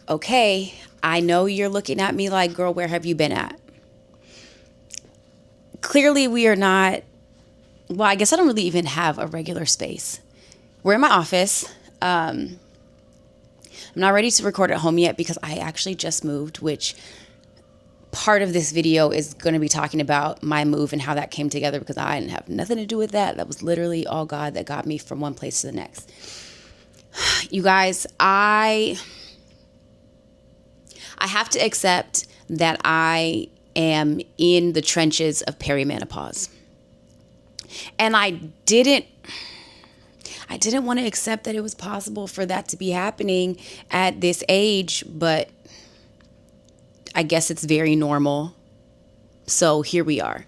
Okay, I know you're looking at me like, girl, where have you been at? Clearly, we are not, well, I guess I don't really even have a regular space. We're in my office. I'm not ready to record at home yet because I actually just moved, which part of this video is going to be talking about my move and how that came together because I didn't have nothing to do with that. That was literally all God that got me from one place to the next. You guys, I have to accept that I am in the trenches of perimenopause. And I didn't want to accept that it was possible for that to be happening at this age, but I guess it's very normal. So here we are.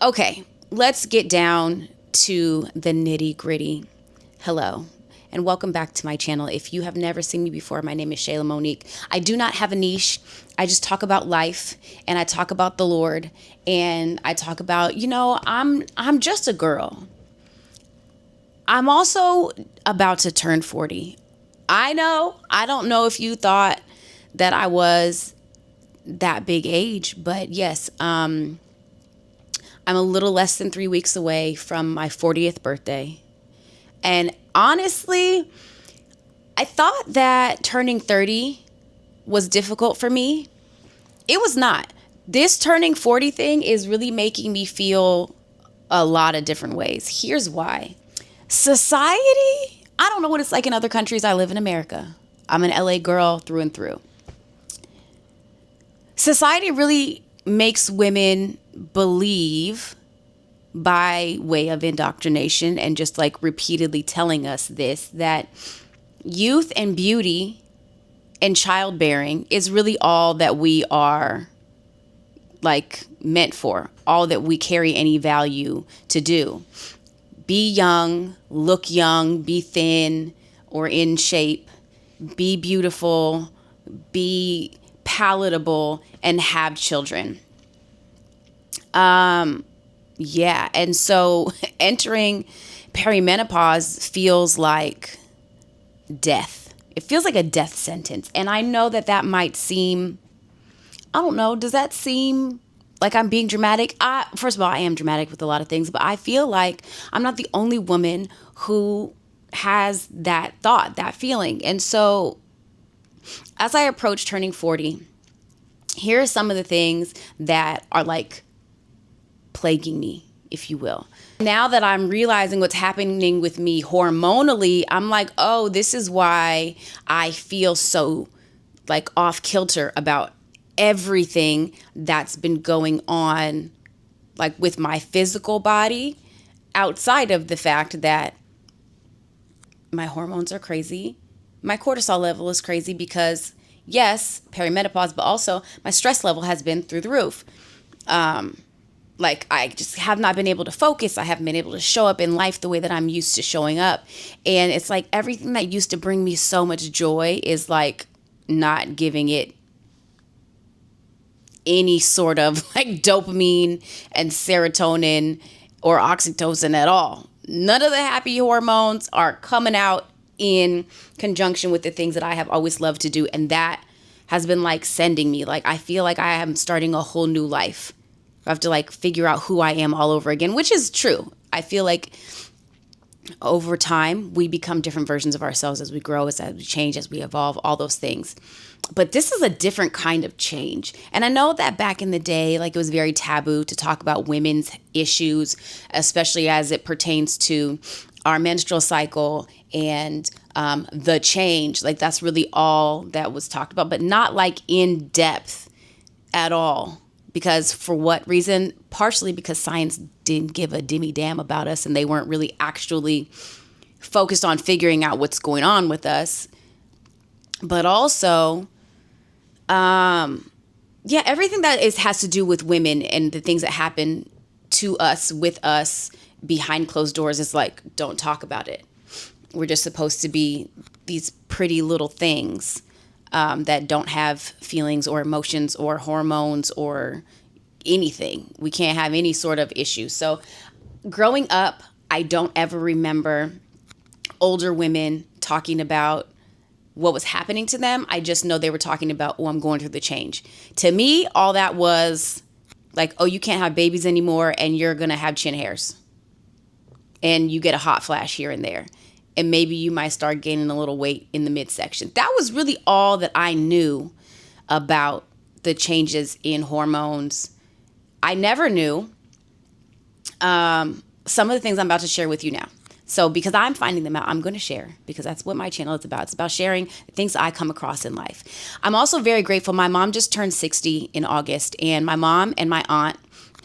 Okay, let's get down to the nitty gritty. Hello, and welcome back to my channel. If you have never seen me before, my name is Shayla Monique. I do not have a niche. I just talk about life, and I talk about the Lord, and I talk about, I'm just a girl. I'm also about to turn 40. I don't know if you thought that I was that big age, but yes, I'm a little less than 3 weeks away from my 40th birthday. And honestly, I thought that turning 30 was difficult for me. It was not. This turning 40 thing is really making me feel a lot of different ways. Here's why. Society, I don't know what it's like in other countries. I live in America. I'm an LA girl through and through. Society really makes women believe, by way of indoctrination and just like repeatedly telling us this, that youth and beauty and childbearing is really all that we are like meant for, all that we carry any value to do. Be young, look young, be thin or in shape, be beautiful, be palatable, and have children. Yeah. And so entering perimenopause feels like death. It feels like a death sentence. And I know that that might seem, I don't know, does that seem like I'm being dramatic? First of all, I am dramatic with a lot of things, but I feel like I'm not the only woman who has that thought, that feeling. And so as I approach turning 40, here are some of the things that are like plaguing me, if you will. Now that I'm realizing what's happening with me hormonally, I'm like, oh, this is why I feel so like off kilter about everything that's been going on, like with my physical body, outside of the fact that my hormones are crazy. My cortisol level is crazy because, yes, perimenopause, but also my stress level has been through the roof. Like I just have not been able to focus. I haven't been able to show up in life the way that I'm used to showing up. And it's like everything that used to bring me so much joy is like not giving it any sort of like dopamine and serotonin or oxytocin at all. None of the happy hormones are coming out in conjunction with the things that I have always loved to do. And that has been like sending me, like, I feel like I am starting a whole new life. I have to like figure out who I am all over again, which is true. I feel like over time, we become different versions of ourselves as we grow, as we change, as we evolve, all those things. But this is a different kind of change. And I know that back in the day, like it was very taboo to talk about women's issues, especially as it pertains to our menstrual cycle and the change. Like that's really all that was talked about, but not like in depth at all. Because for what reason? Partially because science didn't give a dimmy damn about us and they weren't really actually focused on figuring out what's going on with us. But also, everything that has to do with women and the things that happen to us, with us, behind closed doors is like, don't talk about it. We're just supposed to be these pretty little things that don't have feelings or emotions or hormones or anything. We can't have any sort of issue. So growing up, I don't ever remember older women talking about what was happening to them. I just know they were talking about, oh, I'm going through the change. To me, all that was like, oh, you can't have babies anymore and you're going to have chin hairs. And you get a hot flash here and there. And maybe you might start gaining a little weight in the midsection. That was really all that I knew about the changes in hormones. I never knew some of the things I'm about to share with you now. So because I'm finding them out, I'm going to share, because that's what my channel is about. It's about sharing things I come across in life. I'm also very grateful. My mom just turned 60 in August, and my mom and my aunt,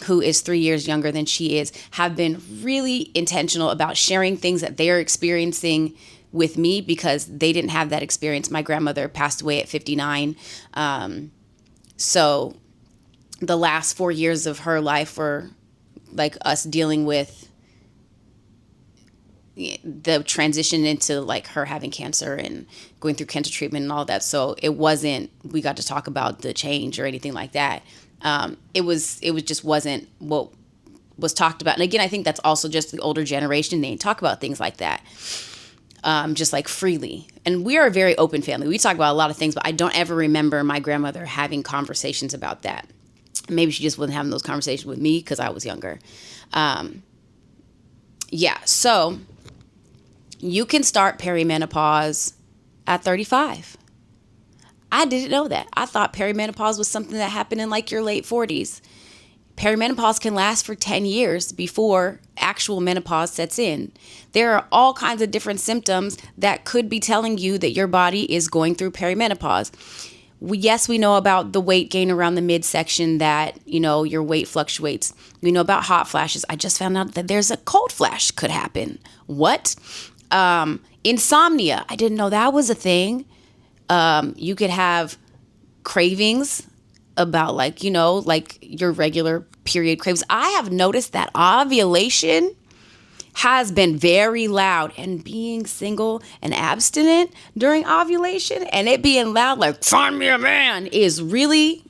who is 3 years younger than she is, have been really intentional about sharing things that they're experiencing with me, because they didn't have that experience. My grandmother passed away at 59. So the last 4 years of her life were like us dealing with the transition into like her having cancer and going through cancer treatment and all that. So it wasn't, we got to talk about the change or anything like that. It was just wasn't what was talked about. And again, I think that's also just the older generation. They talk about things like that, just like freely. And we are a very open family. We talk about a lot of things, but I don't ever remember my grandmother having conversations about that. Maybe she just wasn't having those conversations with me because I was younger. So you can start perimenopause at 35. I didn't know that. I thought perimenopause was something that happened in like your late 40s. Perimenopause can last for 10 years before actual menopause sets in. There are all kinds of different symptoms that could be telling you that your body is going through perimenopause. Yes, we know about the weight gain around the midsection, that, you know, your weight fluctuates. We know about hot flashes. I just found out that there's a cold flash could happen. What? Insomnia. I didn't know that was a thing. You could have cravings about like, you know, like your regular period cravings. I have noticed that ovulation has been very loud, and being single and abstinent during ovulation and it being loud, like find me a man, is really,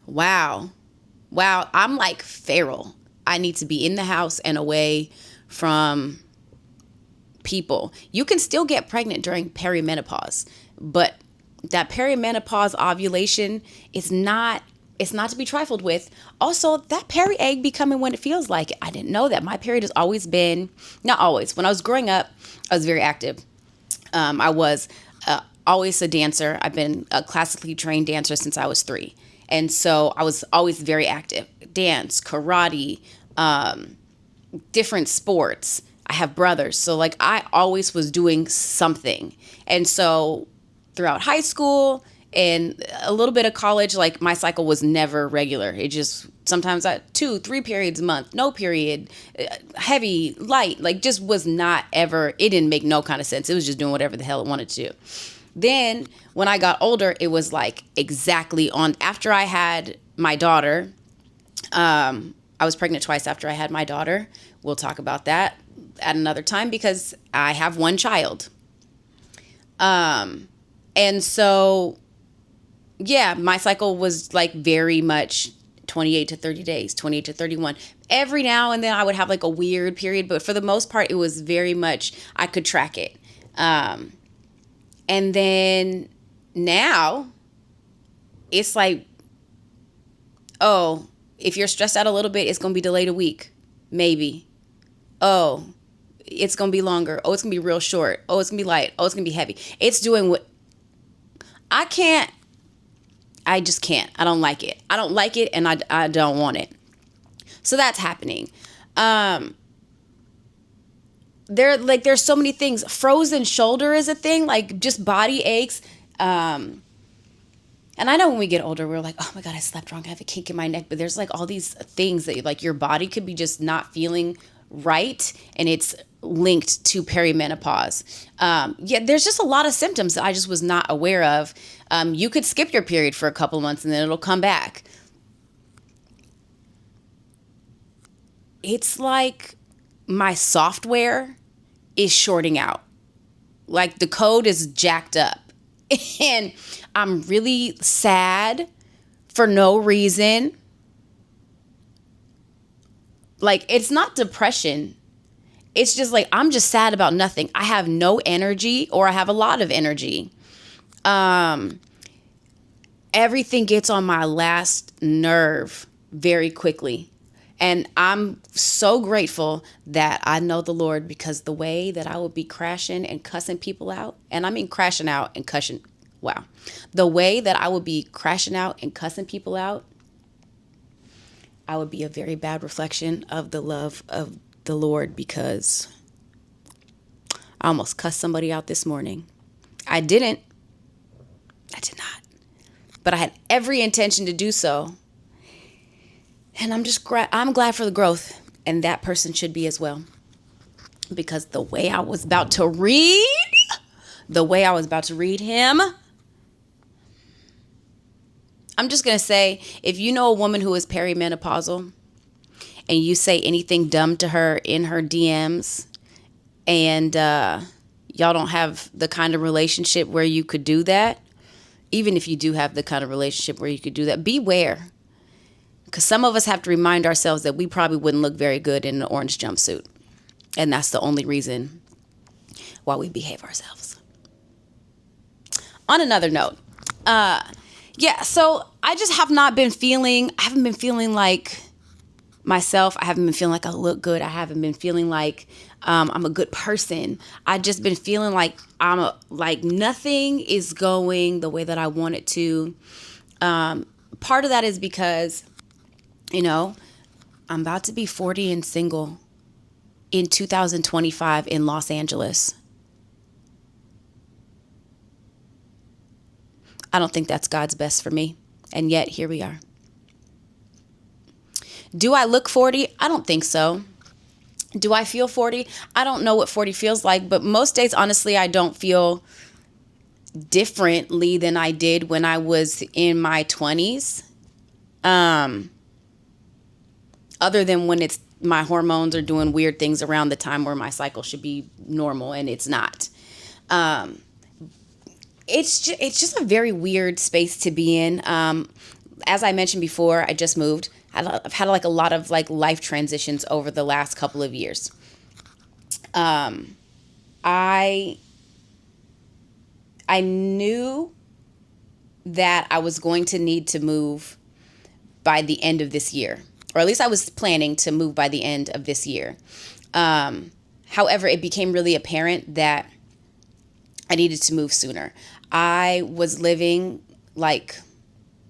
wow. I'm like feral. I need to be in the house and away from people. You can still get pregnant during perimenopause, but that perimenopause ovulation is not, it's not to be trifled with. Also, that peri egg be coming when it feels like it. I didn't know that. My period has always been, not always. When I was growing up, I was very active. I was always a dancer. I've been a classically trained dancer since I was 3. And so I was always very active. Dance, karate, different sports. I have brothers. So like I always was doing something. And so throughout high school and a little bit of college, like my cycle was never regular. It just sometimes 2-3 periods a month, no period, heavy, light, like just was not ever, it didn't make no kind of sense. It was just doing whatever the hell it wanted to do. Then when I got older, it was like exactly on, after I had my daughter, I was pregnant twice after I had my daughter. We'll talk about that at another time because I have one child. And so, yeah, my cycle was like very much 28 to 30 days, 28 to 31. Every now and then I would have like a weird period, but for the most part, it was very much, I could track it. And then now it's like, oh, if you're stressed out a little bit, it's going to be delayed a week, maybe. Oh, it's going to be longer. Oh, it's going to be real short. Oh, it's going to be light. Oh, it's going to be heavy. It's doing what I just can't. I don't like it. I don't like it, and I don't want it. So that's happening. There's so many things. Frozen shoulder is a thing, like just body aches. And I know when we get older, we're like, oh my God, I slept wrong. I have a kink in my neck. But there's like all these things that like your body could be just not feeling right. And it's linked to perimenopause. There's just a lot of symptoms that I just was not aware of. You could skip your period for a couple months and then it'll come back. It's like my software is shorting out. Like the code is jacked up. And I'm really sad for no reason. Like, it's not depression. It's just like, I'm just sad about nothing. I have no energy, or I have a lot of energy. Everything gets on my last nerve very quickly. And I'm so grateful that I know the Lord, because the way that I would be crashing and cussing people out, and I mean crashing out and cussing, wow. The way that I would be crashing out and cussing people out, I would be a very bad reflection of the love of the Lord, because I almost cussed somebody out this morning. I did not. But I had every intention to do so. And I'm glad for the growth. And that person should be as well. Because the way I was about to read him, I'm just going to say, if you know a woman who is perimenopausal and you say anything dumb to her in her DMs, and y'all don't have the kind of relationship where you could do that, even if you do have the kind of relationship where you could do that, beware. Because some of us have to remind ourselves that we probably wouldn't look very good in an orange jumpsuit. And that's the only reason why we behave ourselves. On another note, so I just I haven't been feeling like myself. I haven't been feeling like I look good. I haven't been feeling like I'm a good person. I've just been feeling like like nothing is going the way that I want it to. Part of that is because, I'm about to be 40 and single in 2025 in Los Angeles. I don't think that's God's best for me. And yet, here we are. Do I look 40? I don't think so. Do I feel 40? I don't know what 40 feels like, but most days, honestly, I don't feel differently than I did when I was in my 20s. Other than when my hormones are doing weird things around the time where my cycle should be normal, and it's not. It's just a very weird space to be in. As I mentioned before, I just moved. I've had like a lot of like life transitions over the last couple of years. I knew that I was going to need to move by the end of this year, or at least I was planning to move by the end of this year. However, it became really apparent that I needed to move sooner. I was living like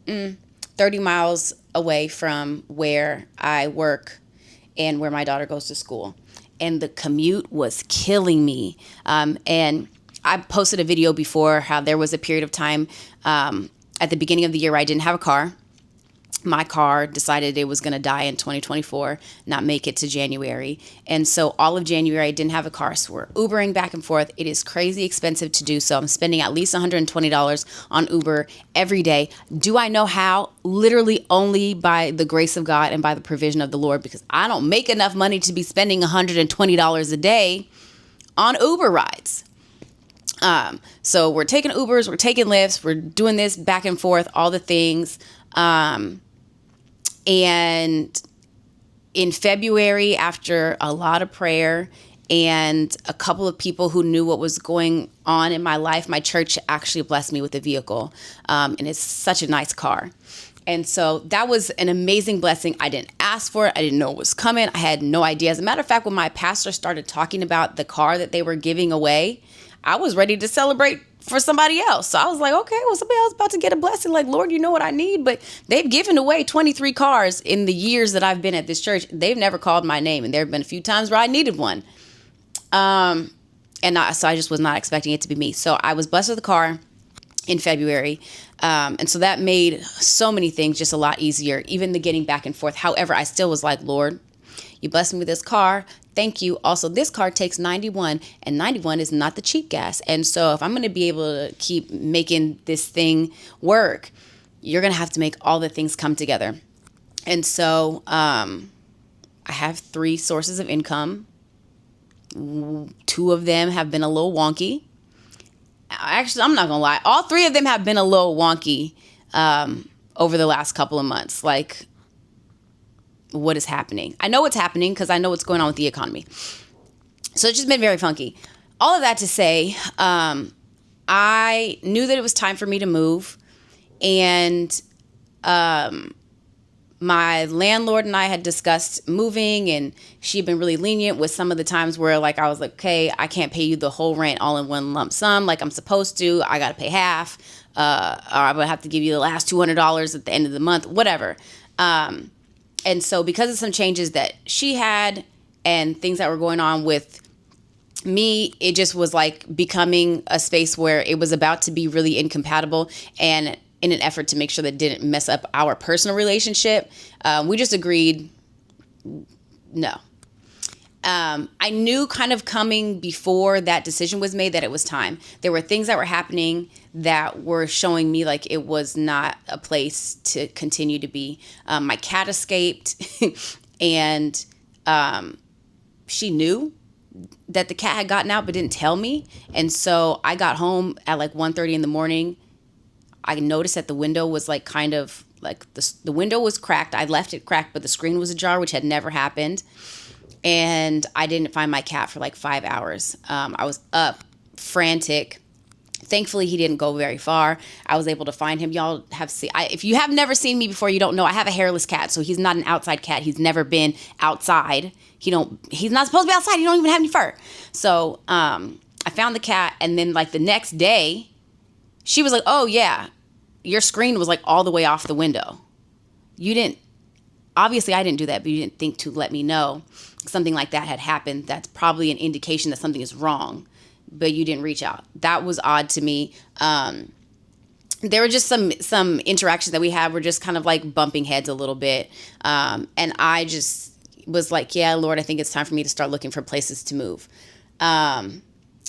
30 miles away from where I work and where my daughter goes to school. And the commute was killing me. And I posted a video before how there was a period of time at the beginning of the year where I didn't have a car. My car decided it was going to die in 2024, not make it to January. And so all of January, I didn't have a car. So we're Ubering back and forth. It is crazy expensive to do so. I'm spending at least $120 on Uber every day. Do I know how? Literally only by the grace of God and by the provision of the Lord, because I don't make enough money to be spending $120 a day on Uber rides. So we're taking Ubers, we're taking Lyfts, we're doing this back and forth, all the things. And in February, after a lot of prayer and a couple of people who knew what was going on in my life, my church actually blessed me with a vehicle. And it's such a nice car. And so that was an amazing blessing. I didn't ask for it. I didn't know it was coming. I had no idea. As a matter of fact, when my pastor started talking about the car that they were giving away, I was ready to celebrate for somebody else. So I was like, okay, well, somebody else about to get a blessing. Like, Lord, you know what I need. But they've given away 23 cars in the years that I've been at this church. They've never called my name. And there have been a few times where I needed one. So I just was not expecting it to be me. So I was blessed with a car in February. And so that made so many things just a lot easier, even the getting back and forth. However, I still was like, Lord, you blessed me with this car. Thank you. Also, this car takes 91, and 91 is not the cheap gas. And so if I'm going to be able to keep making this thing work, you're going to have to make all the things come together. And so I have 3 sources of income. 2 of them have been a little wonky. Actually, I'm not going to lie. All 3 of them have been a little wonky over the last couple of months. Like, what is happening. I know what's happening because I know what's going on with the economy. So it's just been very funky. All of that to say, I knew that it was time for me to move. And my landlord and I had discussed moving, and she'd been really lenient with some of the times where like I was like, okay, I can't pay you the whole rent all in one lump sum like I'm supposed to. I got to pay half, or I'm going to have to give you the last $200 at the end of the month, whatever. And so because of some changes that she had and things that were going on with me, it just was like becoming a space where it was about to be really incompatible. And in an effort to make sure that it didn't mess up our personal relationship, we just agreed no. I knew kind of coming before that decision was made that it was time. There were things that were happening that were showing me like it was not a place to continue to be. My cat escaped and she knew that the cat had gotten out but didn't tell me. And so I got home at like 1:30 in the morning. I noticed that the window was like kind of like the window was cracked. I left it cracked, but the screen was ajar, which had never happened. And I didn't find my cat for like 5 hours. I was up, frantic. Thankfully, he didn't go very far. I was able to find him. Y'all have seen, if you have never seen me before, you don't know. I have a hairless cat, so he's not an outside cat. He's never been outside. He's not supposed to be outside. He don't even have any fur. So I found the cat, and then like the next day, she was like, "Oh yeah, your screen was like all the way off the window. You didn't." Obviously, I didn't do that, but you didn't think to let me know something like that had happened. That's probably an indication that something is wrong, but you didn't reach out. That was odd to me. There were just some interactions that we had were just kind of like bumping heads a little bit. And I just was like, yeah, Lord, I think it's time for me to start looking for places to move.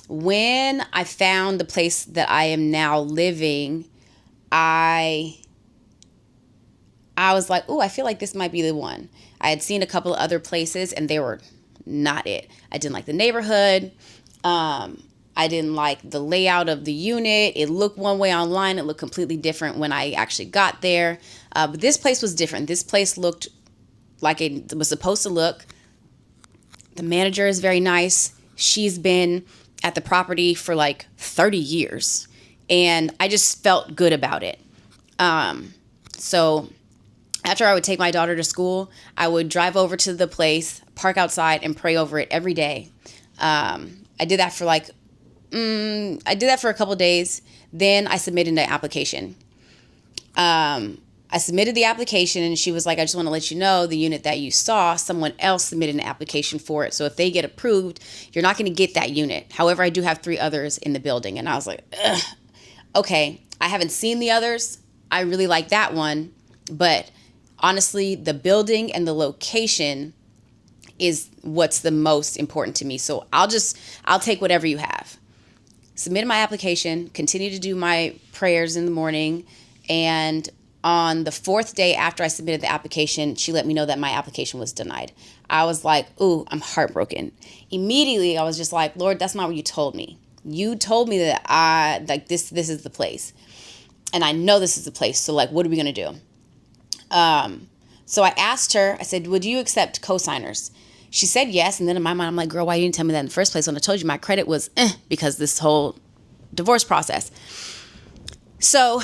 When I found the place that I am now living, I was like, oh, I feel like this might be the one. I had seen a couple of other places and they were not it. I didn't like the neighborhood. I didn't like the layout of the unit. It looked one way online. It looked completely different when I actually got there. But this place was different. This place looked like it was supposed to look. The manager is very nice. She's been at the property for like 30 years. And I just felt good about it. So after I would take my daughter to school, I would drive over to the place, park outside, and pray over it every day. I did that for a couple of days. Then I submitted an application. I submitted the application, and she was like, I just want to let you know the unit that you saw, someone else submitted an application for it. So if they get approved, you're not going to get that unit. However, I do have 3 others in the building. And I was like, ugh. Okay, I haven't seen the others. I really like that one. But honestly, the building and the location is what's the most important to me. So I'll take whatever you have. Submitted my application, continue to do my prayers in the morning. And on the 4th day after I submitted the application, she let me know that my application was denied. I was like, ooh, I'm heartbroken. Immediately, I was just like, Lord, that's not what you told me. You told me that this is the place. And I know this is the place. So like, what are we going to do? So I asked her, I said, would you accept cosigners? She said yes. And then in my mind, I'm like, girl, why you didn't tell me that in the first place when I told you my credit was because this whole divorce process. So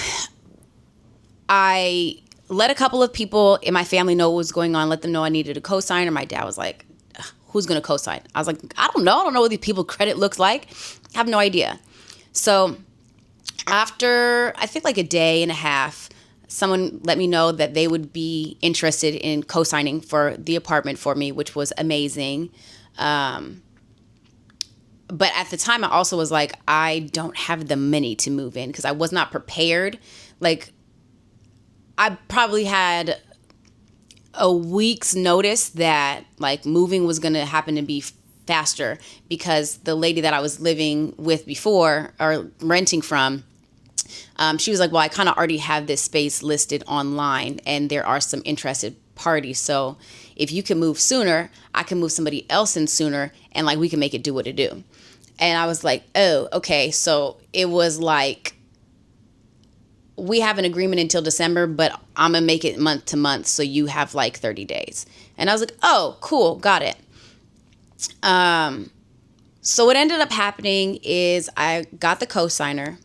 I let a couple of people in my family know what was going on, let them know I needed a cosigner. My dad was like, who's going to cosign? I was like, I don't know. I don't know what these people's credit looks like. I have no idea. So after, I think like a day and a half, someone let me know that they would be interested in co-signing for the apartment for me, which was amazing. But at the time, I also was like, I don't have the money to move in because I was not prepared. Like, I probably had a week's notice that like moving was going to happen to be faster because the lady that I was living with before or renting from, she was like, well, I kind of already have this space listed online and there are some interested parties. So if you can move sooner, I can move somebody else in sooner and like we can make it do what it do. And I was like, oh, okay. So it was like we have an agreement until December, but I'm going to make it month to month. So you have like 30 days. And I was like, oh, cool. Got it. So what ended up happening is I got the cosigner.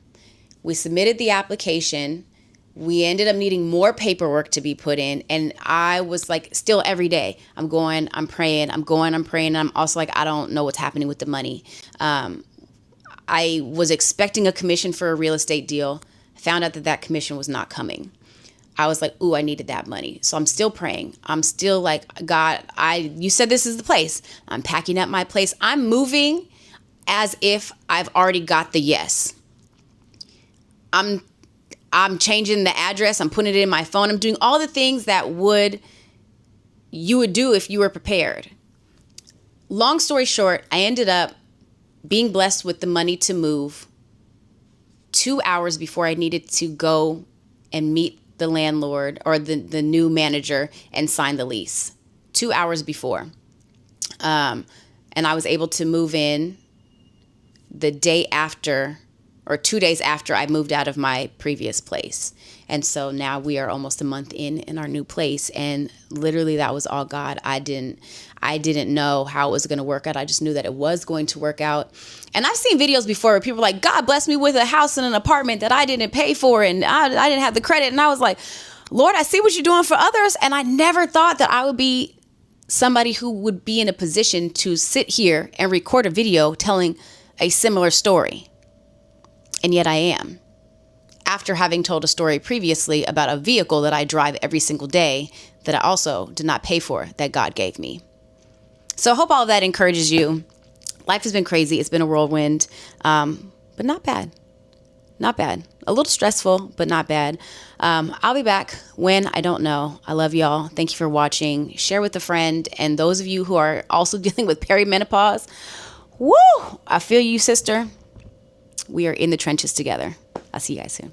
We submitted the application. We ended up needing more paperwork to be put in. And I was like, still every day, I'm going, I'm praying, I'm going, I'm praying. And I'm also like, I don't know what's happening with the money. I was expecting a commission for a real estate deal. Found out that that commission was not coming. I was like, ooh, I needed that money. So I'm still praying. I'm still like, God, you said this is the place. I'm packing up my place. I'm moving as if I've already got the yes. I'm changing the address. I'm putting it in my phone. I'm doing all the things that you would do if you were prepared. Long story short, I ended up being blessed with the money to move 2 hours before I needed to go and meet the landlord or the new manager and sign the lease. 2 hours before. And I was able to move in the day after, or 2 days after I moved out of my previous place. And so now we are almost a month in our new place. And literally that was all God. I didn't know how it was going to work out. I just knew that it was going to work out. And I've seen videos before where people are like, God blessed me with a house and an apartment that I didn't pay for. And I didn't have the credit. And I was like, Lord, I see what you're doing for others. And I never thought that I would be somebody who would be in a position to sit here and record a video telling a similar story. And yet I am. After having told a story previously about a vehicle that I drive every single day that I also did not pay for, that God gave me. So I hope all of that encourages you. Life has been crazy. It's been a whirlwind, but not bad. Not bad. A little stressful, but not bad. I'll be back when, I don't know. I love y'all. Thank you for watching. Share with a friend. And those of you who are also dealing with perimenopause, woo! I feel you, sister. We are in the trenches together. I'll see you guys soon.